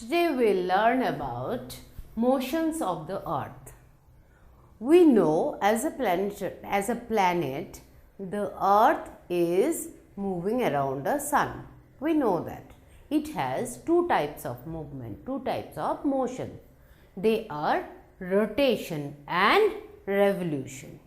Today we will learn about motions of the earth. We know as a planet the earth is moving around the sun. We know that. It has two types of movement, two types of motion. They are rotation and revolution.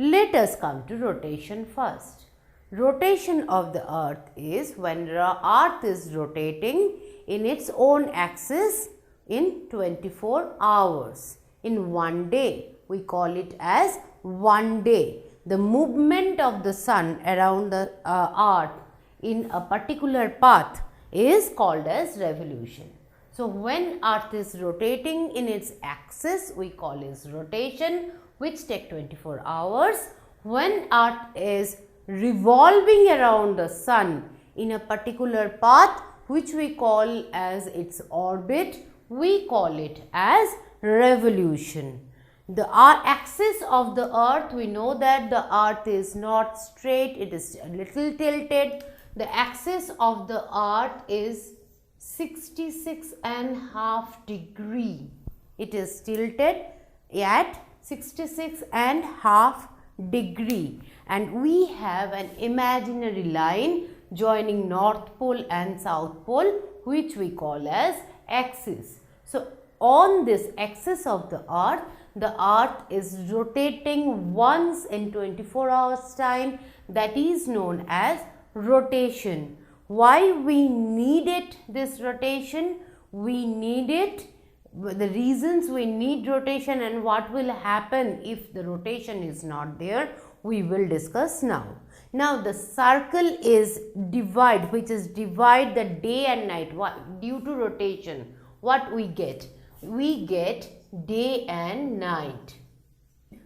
Let us come to rotation first. Rotation of the earth is when the earth is rotating in its own axis in 24 hours. In one day, we call it as one day. The movement of the sun around the earth in a particular path is called as revolution. So, when earth is rotating in its axis, we call it rotation, which take 24 hours. When earth is revolving around the sun in a particular path, which we call as its orbit, we call it as revolution. The axis of the earth, we know that the earth is not straight, it is a little tilted. The axis of the earth is 66.5 degree. It is tilted at 66.5 degree, and we have an imaginary line joining North Pole and South Pole, which we call as axis. So, on this axis of the earth is rotating once in 24 hours time. That is known as rotation. Why we needed this rotation? We need it, the reasons we need rotation and what will happen if the rotation is not there, we will discuss now. Now, the circle is divide, which is divide the day and night. Due to rotation, what we get? We get day and night.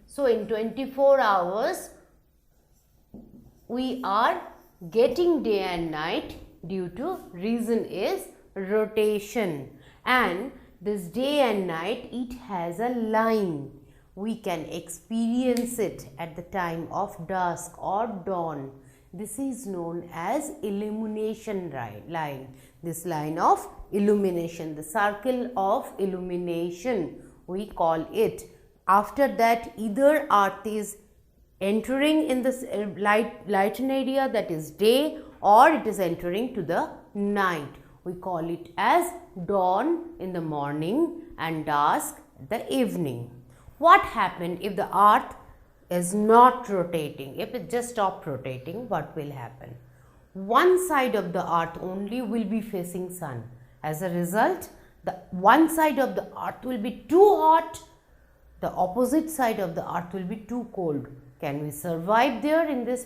So, in 24 hours, we are getting day and night due to reason is rotation. And this day and night, it has a line. We can experience it at the time of dusk or dawn. This is known as illumination line. This line of illumination, the circle of illumination, we call it. After that, either earth is entering in this lightened area, that is day, or it is entering to the night. We call it as dawn in the morning and dusk in the evening. What happened if the earth is not rotating? If it just stopped rotating, what will happen? One side of the earth only will be facing sun. As a result, the one side of the earth will be too hot, the opposite side of the earth will be too cold. Can we survive there in this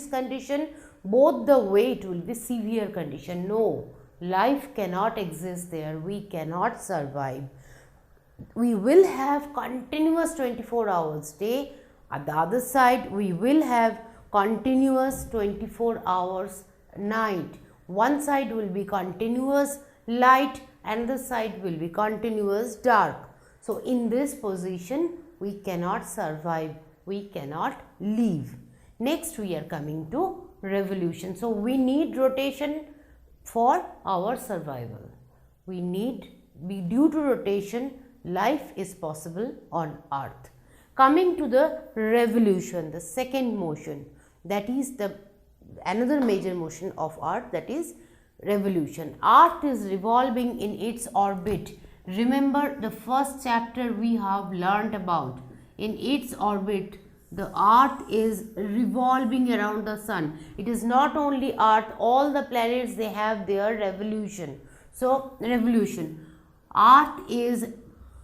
condition? Both the way it will be severe condition. No, life cannot exist there. We cannot survive. We will have continuous 24 hours day. At the other side, we will have continuous 24 hours night. One side will be continuous light and the side will be continuous dark. So, in this position, we cannot survive. We cannot live. Next, we are coming to revolution. So, we need rotation for our survival. We need, due to rotation, life is possible on earth. Coming to the revolution, the second motion, that is the another major motion of earth, that is revolution. Earth is revolving in its orbit. Remember the first chapter we have learnt about. In its orbit, the earth is revolving around the sun. It is not only earth, all the planets, they have their revolution. So, revolution. Earth is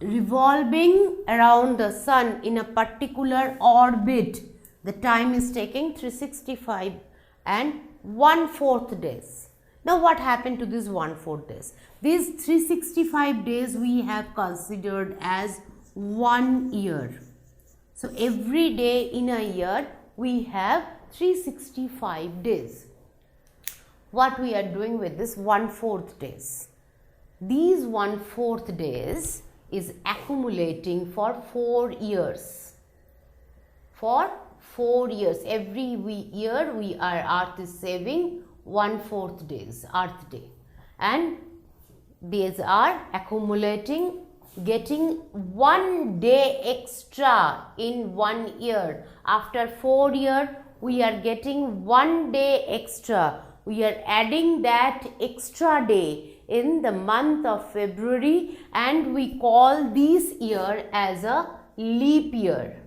revolving around the sun in a particular orbit. The time is taking 365 and 1/4 days. Now, what happened to this 1/4 days? These 365 days we have considered as 1 year. So, every day in a year we have 365 days. What we are doing with this 1/4 days? These 1/4 days is accumulating for 4 years. For 4 years, every year earth is saving 1/4 days, earth day, and These are accumulating, getting 1 day extra in 1 year. After 4 years, we are getting 1 day extra. We are adding that extra day in the month of February, and we call this year as a leap year.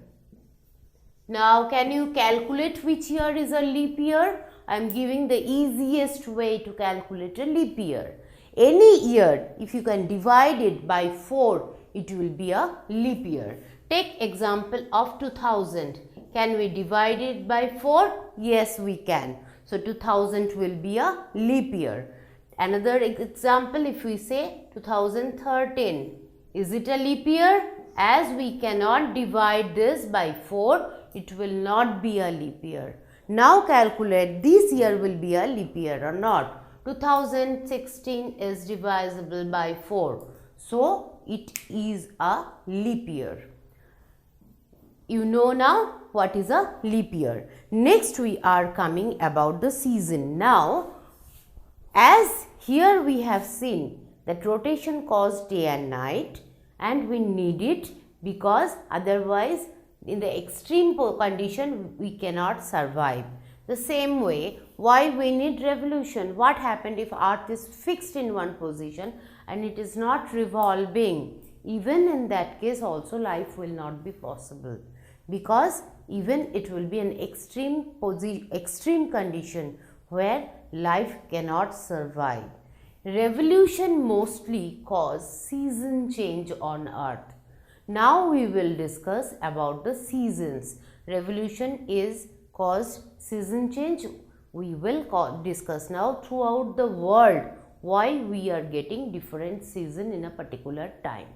Now, can you calculate which year is a leap year? I am giving the easiest way to calculate a leap year. Any year, if you can divide it by 4, it will be a leap year. Take example of 2000. Can we divide it by 4? Yes, we can. So, 2000 will be a leap year. Another example, if we say 2013, is it a leap year? As we cannot divide this by 4, it will not be a leap year. Now calculate this year will be a leap year or not. 2016 is divisible by 4. So, it is a leap year. You know now what is a leap year. Next we are coming about the season. Now, as here we have seen that rotation caused day and night, and we need it because otherwise in the extreme condition we cannot survive. The same way, why we need revolution? What happened if earth is fixed in one position and it is not revolving? Even in that case also life will not be possible, because even it will be an extreme condition where life cannot survive. Revolution mostly cause season change on earth. Now we will discuss about the seasons. Revolution is caused season change. We will discuss now throughout the world why we are getting different season in a particular time.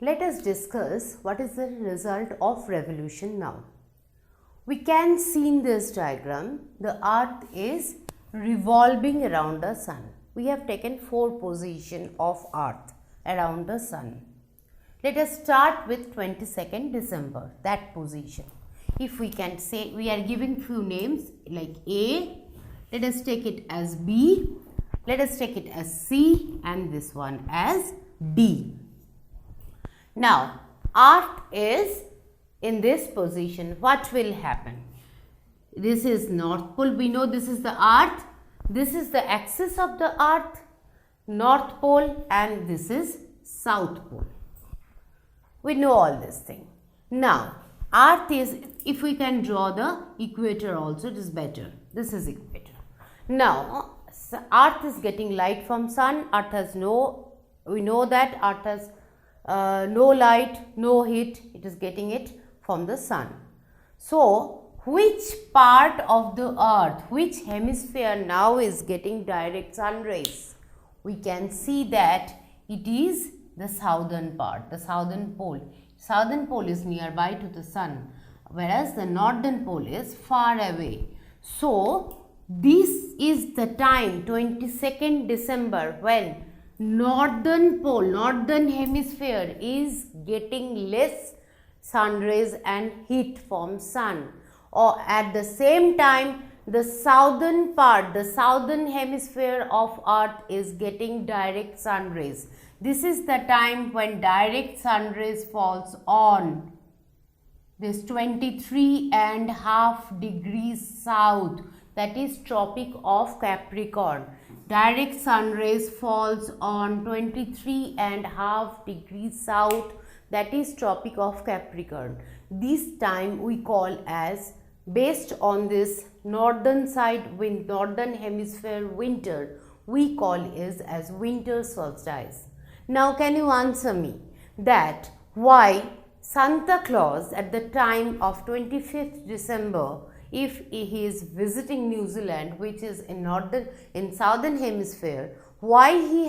Let us discuss what is the result of revolution now. We can see in this diagram the earth is revolving around the sun. We have taken 4 positions of earth around the sun. Let us start with 22nd December, that position. If we can say, we are giving few names like A, let us take it as B, let us take it as C, and this one as D. Now, earth is in this position. What will happen? This is North Pole. We know this is the earth. This is the axis of the earth, North Pole, and this is South Pole. We know all this thing. Now, earth is, if we can draw the equator also, it is better. This is equator. Now, earth is getting light from sun. Earth has we know that earth has no light, no heat. It is getting it from the sun. So, which part of the earth, which hemisphere now is getting direct sun rays? We can see that it is the southern part, the southern pole. Southern pole is nearby to the sun, whereas the northern pole is far away. So, this is the time, 22nd December, when northern pole, northern hemisphere is getting less sun rays and heat from sun. Or at the same time, the southern part, the southern hemisphere of earth is getting direct sun rays. This is the time when direct sun rays falls on this 23.5 degrees south, that is Tropic of Capricorn. Direct sun rays falls on 23.5 degrees south, that is Tropic of Capricorn. This time we call as, based on this northern side, northern hemisphere winter, we call is as winter solstice. Now, can you answer me that why Santa Claus at the time of 25th December, if he is visiting New Zealand, which is in southern hemisphere, why he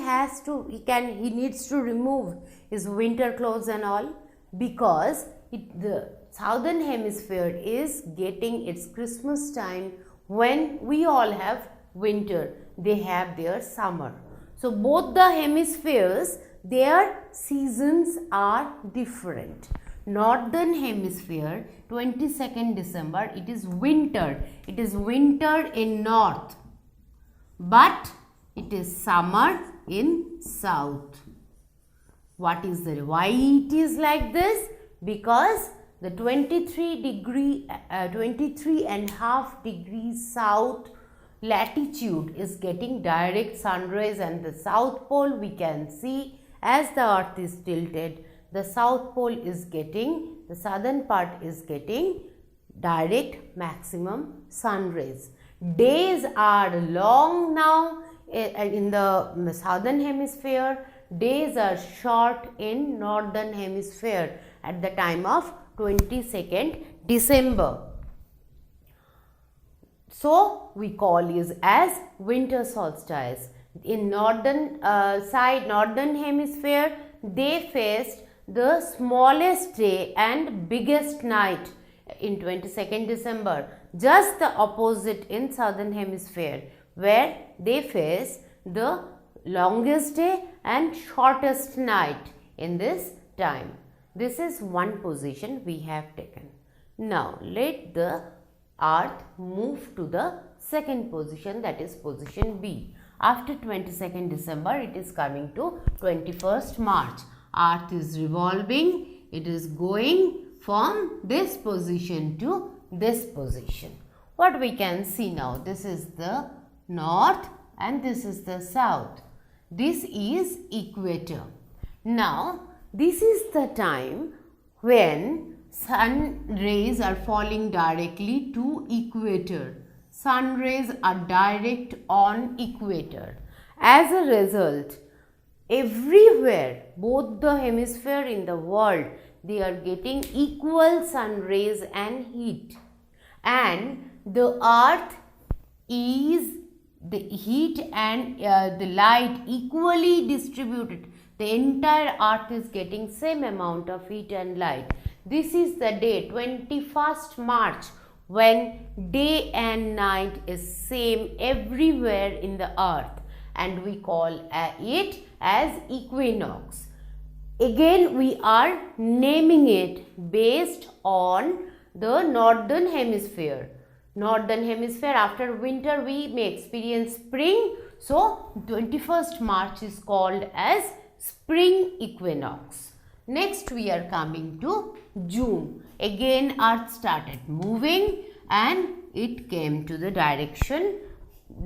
needs to remove his winter clothes and all? Because the southern hemisphere is getting its Christmas time when we all have winter, they have their summer. So, both the hemispheres, their seasons are different. Northern hemisphere, 22nd December, it is winter. It is winter in north, but it is summer in south. Why it is like this? Because the 23.5 degrees south latitude is getting direct sun rays, and the south pole we can see as the earth is tilted, the south pole is getting, the southern part is getting direct maximum sun rays. Days are long now in the southern hemisphere, days are short in northern hemisphere at the time of 22nd December. So, we call it as winter solstice. In northern northern hemisphere, they faced the smallest day and biggest night in 22nd December. Just the opposite in southern hemisphere, where they face the longest day and shortest night in this time. This is one position we have taken. Now, let the earth move to the second position, that is position B. After 22nd December, it is coming to 21st March. Earth is revolving, it is going from this position to this position. What we can see now, this is the north and this is the south. This is equator. Now, this is the time when sun rays are falling directly to equator. Sun rays are direct on equator. As a result, everywhere, both the hemisphere in the world, they are getting equal sun rays and heat. And the earth is the heat and the light equally distributed. The entire earth is getting same amount of heat and light. This is the day 21st March when day and night is same everywhere in the earth, and we call it as equinox. Again, we are naming it based on the northern hemisphere. Northern hemisphere, after winter we may experience spring. So, 21st March is called as spring equinox. Next we are coming to June. Again earth started moving and it came to the direction,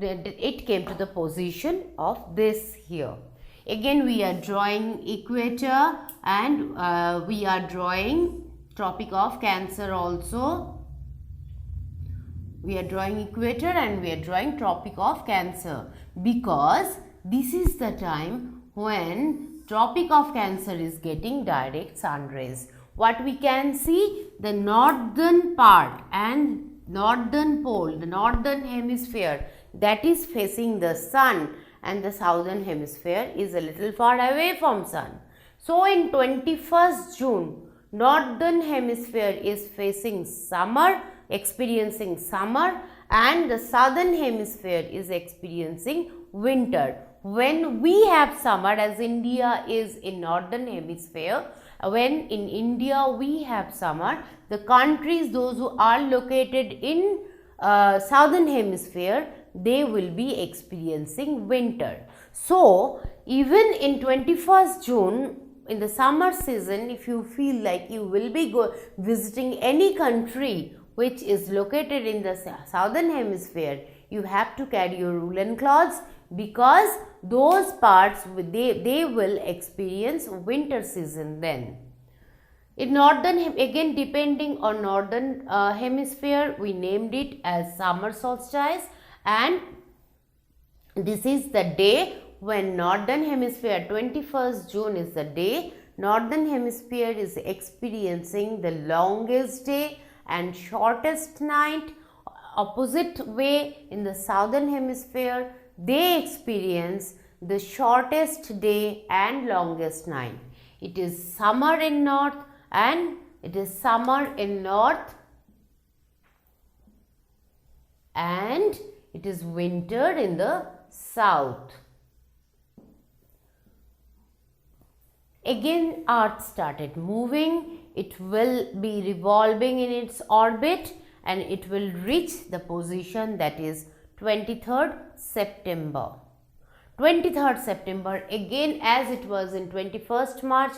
it came to the position of this here. Again we are drawing equator and we are drawing Tropic of Cancer also. We are drawing equator and we are drawing Tropic of Cancer because this is the time when Tropic of Cancer is getting direct sun rays. What we can see, the northern part and northern pole, the northern hemisphere, that is facing the sun, and the southern hemisphere is a little far away from sun. So, in 21st June, northern hemisphere is facing summer, experiencing summer, and the southern hemisphere is experiencing winter. When we have summer, as India is in northern hemisphere, when in India we have summer, the countries those who are located in southern hemisphere, they will be experiencing winter. So, even in 21st June, in the summer season, if you feel like you will be visiting any country which is located in the southern hemisphere, you have to carry your woolen clothes because those parts they will experience winter season then. In northern, again depending on northern hemisphere, we named it as summer solstice, and this is the day when northern hemisphere, 21st June is the day northern hemisphere is experiencing the longest day and shortest night. Opposite way, in the southern hemisphere, they experience the shortest day and longest night. It is summer in north and it is summer in north and it is winter in the south. Again earth started moving, it will be revolving in its orbit and it will reach the position that is 23rd September. 23rd September, again as it was in 21st March,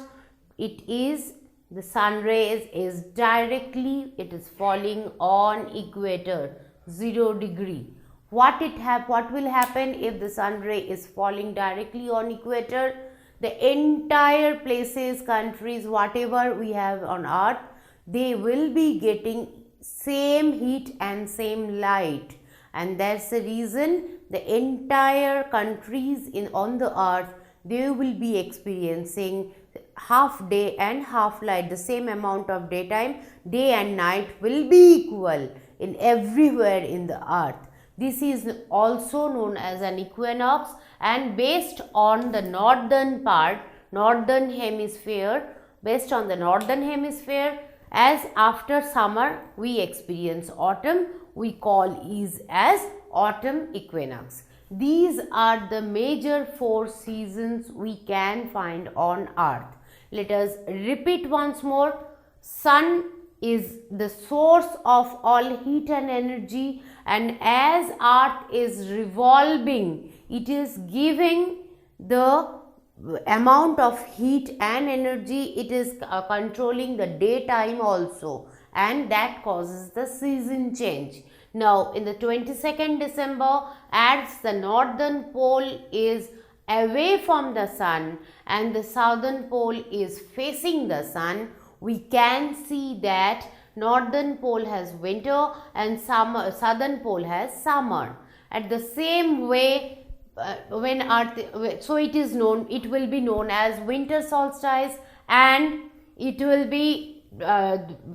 the sun rays is directly, it is falling on equator, 0 degree. What will happen if the sun ray is falling directly on equator? The entire places, countries, whatever we have on earth, they will be getting same heat and same light, and that's the reason the entire countries on the earth, they will be experiencing half day and half light. The same amount of daytime, day and night will be equal in everywhere in the earth. This is also known as an equinox, and based on the northern part, northern hemisphere, as after summer we experience autumn, we call is as autumn equinox. These are the major 4 seasons we can find on earth. Let us repeat once more. Sun is the source of all heat and energy, and as earth is revolving, it is giving the amount of heat and energy, it is controlling the daytime also, and that causes the season change. Now in the 22nd December, as the northern pole is away from the sun and the southern pole is facing the sun, we can see that northern pole has winter and southern pole has summer. At the same way, so it will be known as winter solstice, and it will be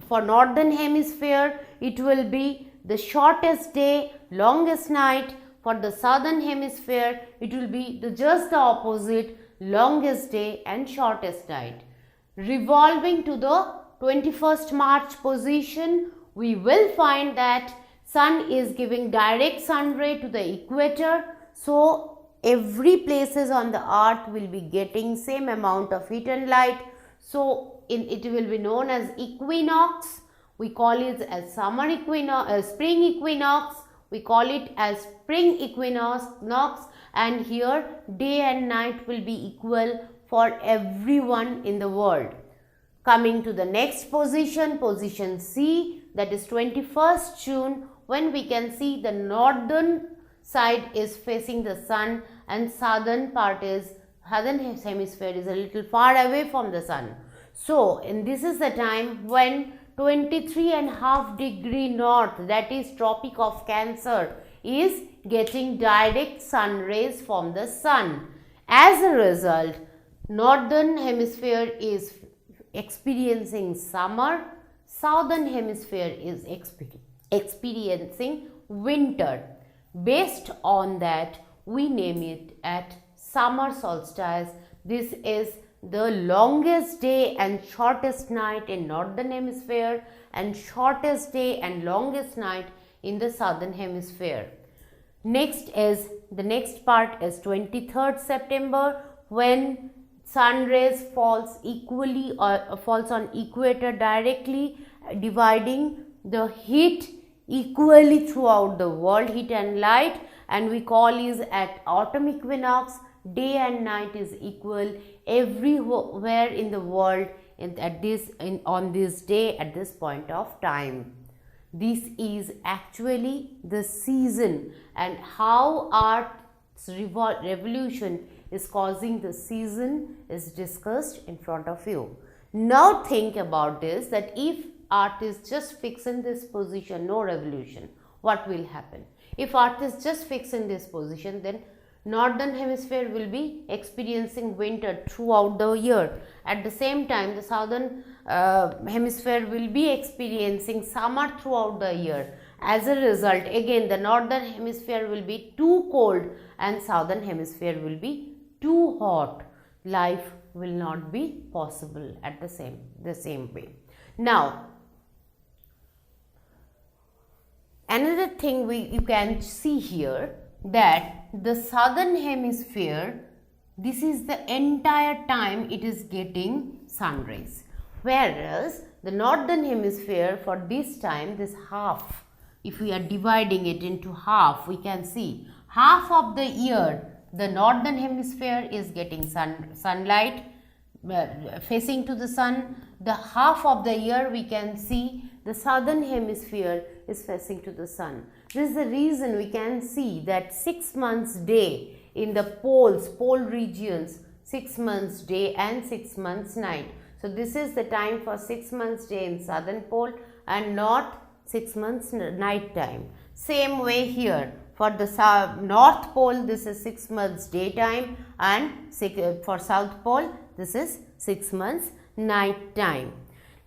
for northern hemisphere, it will be the shortest day, longest night. For the southern hemisphere, it will be just the opposite, longest day and shortest night. Revolving to the 21st March position, we will find that sun is giving direct sun ray to the equator. So every places on the earth will be getting same amount of heat and light. So it will be known as equinox. We call it as summer equinox, spring equinox. We call it as spring equinox, and here day and night will be equal for everyone in the world. Coming to the next position, position C, that is 21st June, when we can see the northern side is facing the sun and southern hemisphere is a little far away from the sun. So, and this is the time when 23.5 degree north, that is Tropic of Cancer, is getting direct sun rays from the sun. As a result, northern hemisphere is experiencing summer, southern hemisphere is experiencing winter. Based on that, we name it at summer solstice. This is the longest day and shortest night in northern hemisphere, and shortest day and longest night in the southern hemisphere. The next part is 23rd September, when sun rays falls on equator directly, dividing the heat equally throughout the world, heat and light, and we call is at autumn equinox. Day and night is equal everywhere in the world on this day at this point of time. This is actually the season, and how Earth's revolution is causing the season is discussed in front of you. Now think about this, that if Earth is just fixed in this position, no revolution, what will happen? If Earth is just fixed in this position, then northern hemisphere will be experiencing winter throughout the year. At the same time, the southern hemisphere will be experiencing summer throughout the year. As a result, again the northern hemisphere will be too cold and southern hemisphere will be too hot. Life will not be possible at the same way. Now, another thing you can see here, that the southern hemisphere, this is the entire time it is getting sun rays, whereas the northern hemisphere, for this time, this half, if we are dividing it into half, we can see half of the year the northern hemisphere is getting sunlight facing to the sun. The half of the year we can see the southern hemisphere is facing to the sun. This is the reason we can see that 6 months day in the pole regions, 6 months day and 6 months night. So this is the time for 6 months day in southern pole and north 6 months night time. Same way here for the north pole this is 6 months daytime and for south pole this is 6 months night time.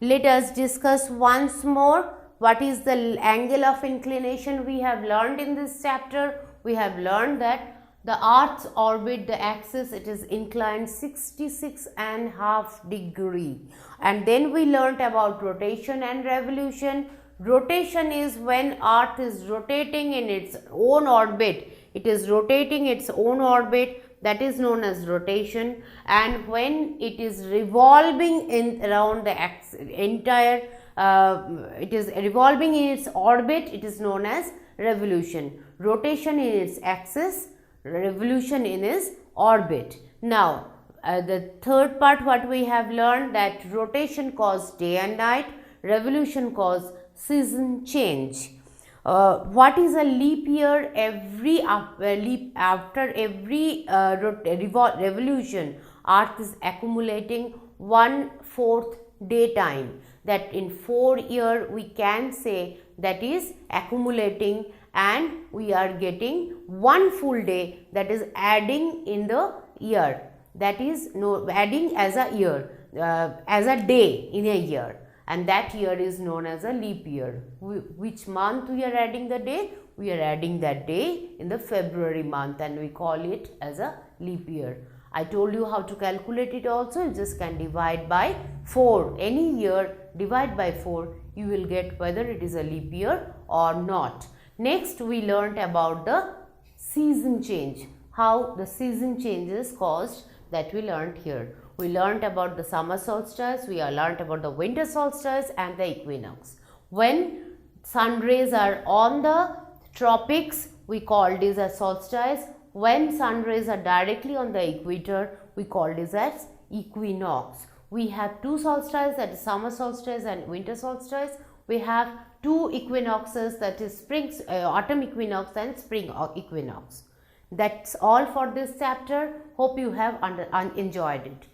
Let us discuss once more what is the angle of inclination we have learned in this chapter. We have learned that the earth's orbit, the axis, it is inclined 66.5 degree. And then we learnt about rotation and revolution. Rotation is when earth is rotating in its own orbit. It is rotating its own orbit, that is known as rotation, and when it is revolving in around the entire it is revolving in its orbit, it is known as revolution. Rotation in its axis, revolution in its orbit. Now the third part what we have learned, that rotation causes day and night, revolution causes season change. What is a leap year? After every revolution, earth is accumulating 1/4 daytime. That in 4 years we can say that is accumulating, and we are getting 1 full day, that is adding in the year, that is adding as a year, as a day in a year, and that year is known as a leap year. Which month we are adding the day? We are adding that day in the February month, and we call it as a leap year. I told you how to calculate it also. You just can divide by 4. Any year divide by 4, you will get whether it is a leap year or not. Next we learnt about the season change, how the season changes caused, that we learnt here. We learnt about the summer solstice, we are learnt about the winter solstice and the equinox. When sun rays are on the tropics, we call this as solstice. When sun rays are directly on the equator, we call this as equinox. We have 2 solstices, that is summer solstice and winter solstice. We have 2 equinoxes, that is autumn equinox and spring equinox. That's all for this chapter. Hope you have enjoyed it.